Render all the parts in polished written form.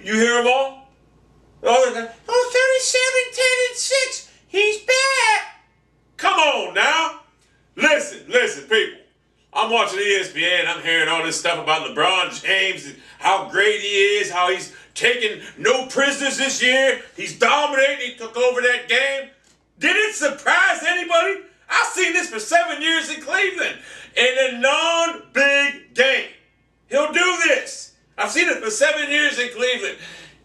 You hear them all? Oh, 37, 10, and 6. He's back. Come on now. Listen, people. I'm watching ESPN. I'm hearing all this stuff about LeBron James, and how great he is, how he's taking no prisoners this year. He's dominating. He took over that game. Did it surprise anybody? I've seen this for 7 years in Cleveland. In a non-big game, he'll do this. I've seen it for 7 years in Cleveland.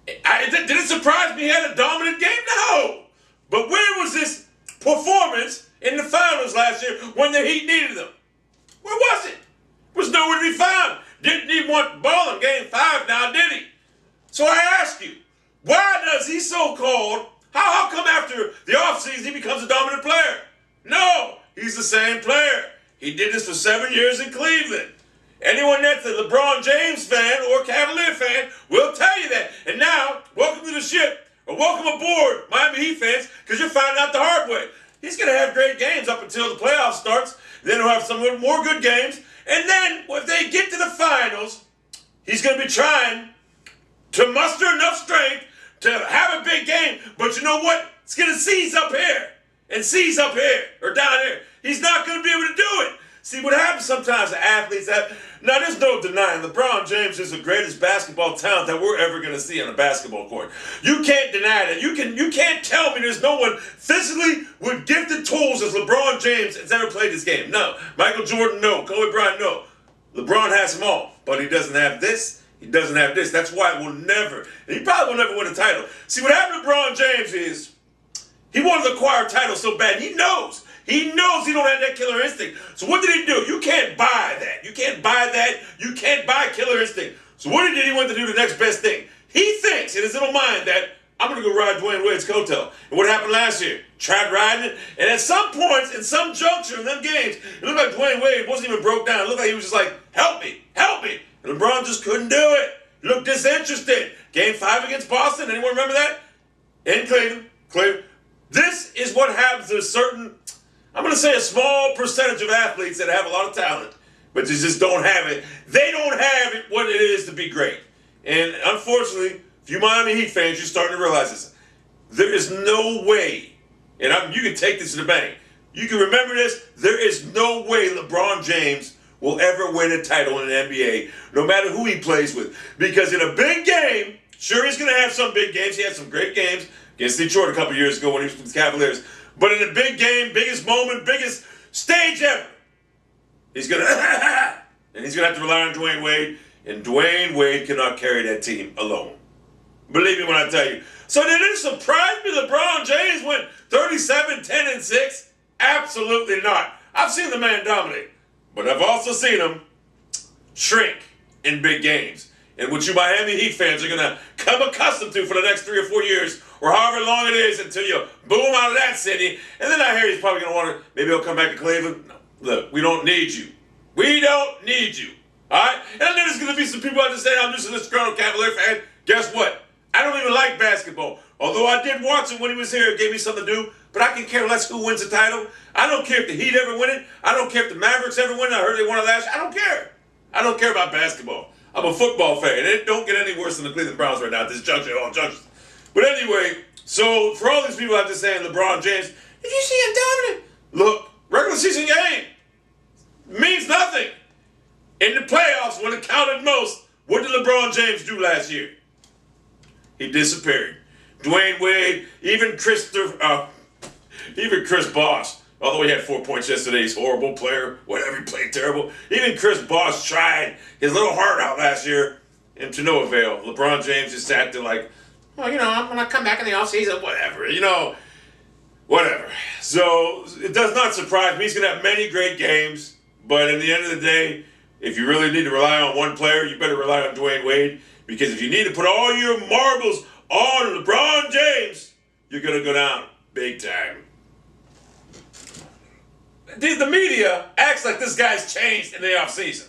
Did it surprise me he had a dominant game? No. But where was this performance in the finals last year when the Heat needed them? Where was it? Was nowhere to be found. Didn't even want the ball in game 5 now, did he? So I ask you, why does he so-called, how come after the offseason he becomes a dominant player? No, he's the same player. He did this for 7 years in Cleveland. Anyone that's a LeBron James fan or Cavalier fan will tell you that. And now, welcome to the ship, or welcome aboard, Miami Heat fans, because you're finding out the hard way. He's going to have great games up until the playoffs starts. Then he'll have some more good games. And then, if they get to the finals, he's going to be trying to muster enough strength to have a big game. But you know what? It's going to seize up here and seize up here or down here. He's not going to be able to do it. See, what happens sometimes to athletes, now there's no denying LeBron James is the greatest basketball talent that we're ever going to see on a basketball court. You can't deny that. You can't tell me there's no one physically with gifted tools as LeBron James has ever played this game. No. Michael Jordan, no. Kobe Bryant, no. LeBron has them all, but he doesn't have this. He doesn't have this. That's why we'll never, and he probably will never win a title. See, what happened to LeBron James is he wanted to acquire a title so bad. He knows he don't have that killer instinct. So what did he do? You can't buy that. You can't buy that. You can't buy killer instinct. So what did he want to do? The next best thing. He thinks in his little mind that I'm going to go ride Dwayne Wade's coattail. And what happened last year? Tried riding it. And at some points, in some juncture in them games, it looked like Dwayne Wade wasn't even broke down. It looked like he was just like, help me, help me. And LeBron just couldn't do it. He looked disinterested. Game 5 against Boston. Anyone remember that? In Cleveland. This is what happens to a certain, I'm going to say a small percentage of athletes that have a lot of talent, but they just don't have it. They don't have it what it is to be great. And unfortunately, if you Miami Heat fans, you're starting to realize this. There is no way, and you can take this to the bank. You can remember this. There is no way LeBron James will ever win a title in the NBA, no matter who he plays with. Because in a big game, sure, he's going to have some big games. He had some great games against Detroit a couple years ago when he was with the Cavaliers. But in a big game, biggest moment, biggest stage ever, he's going to and he's going to have to rely on Dwayne Wade. And Dwayne Wade cannot carry that team alone. Believe me when I tell you. So did it surprise me LeBron James went 37, 10, and 6? Absolutely not. I've seen the man dominate. But I've also seen him shrink in big games. And what you Miami Heat fans are going to come accustomed to for the next 3 or 4 years, or however long it is until you boom out of that city. And then I hear he's probably going to want to, maybe he'll come back to Cleveland. No, look, we don't need you. We don't need you. All right? And then there's going to be some people out there saying, I'm just a disgruntled Cavalier fan. Guess what? I don't even like basketball. Although I did watch him when he was here. It gave me something to do. But I can care less who wins the title. I don't care if the Heat ever win it. I don't care if the Mavericks ever win it. I heard they won it last year. I don't care. I don't care about basketball. I'm a football fan. It don't get any worse than the Cleveland Browns right now at this juncture, all junctures. But anyway, so for all these people out there saying LeBron James, if you see him dominant, look, regular season game means nothing. In the playoffs, when it counted most, what did LeBron James do last year? He disappeared. Dwayne Wade, even Chris Bosh, although he had 4 points yesterday, he's a horrible player, whatever, he played terrible. Even Chris Bosh tried his little heart out last year, and to no avail. LeBron James just sat there like, well, I'm going to come back in the offseason, whatever, whatever. So it does not surprise me. He's going to have many great games, but at the end of the day, if you really need to rely on one player, you better rely on Dwayne Wade, because if you need to put all your marbles on LeBron James, you're going to go down big time. The media acts like this guy's changed in the offseason.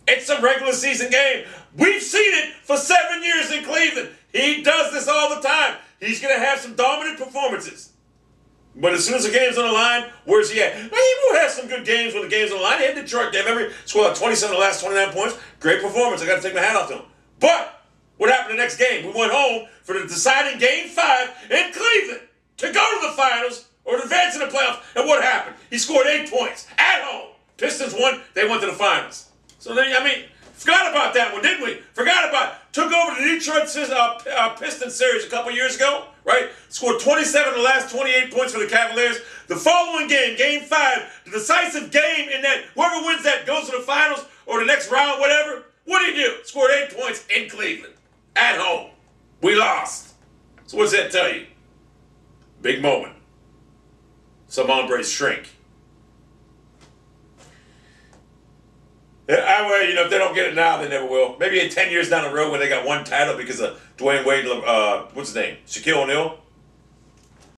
It's a regular season game. We've seen it for 7 years in Cleveland. He does this all the time. He's going to have some dominant performances. But as soon as the game's on the line, where's he at? Well, he will have some good games when the game's on the line. He had Detroit game. Remember, scored like 27 of the last 29 points. Great performance. I got to take my hat off to him. But What happened the next game? We went home for the deciding Game 5 in Cleveland to go to the finals or to advance in the playoffs. And what happened? He scored 8 points at home. Pistons won. They went to the finals. So then, forgot about that one, didn't we? Forgot about it. Took over the Detroit Pistons series a couple years ago, right? Scored 27 of the last 28 points for the Cavaliers. The following game, Game 5, the decisive game in that whoever wins that goes to the finals or the next round, whatever. What did he do? Scored 8 points in Cleveland. At home. We lost. So what does that tell you? Big moment. Some hombres shrink. If they don't get it now, they never will. Maybe in 10 years down the road when they got one title because of Dwayne Wade, what's his name? Shaquille O'Neal.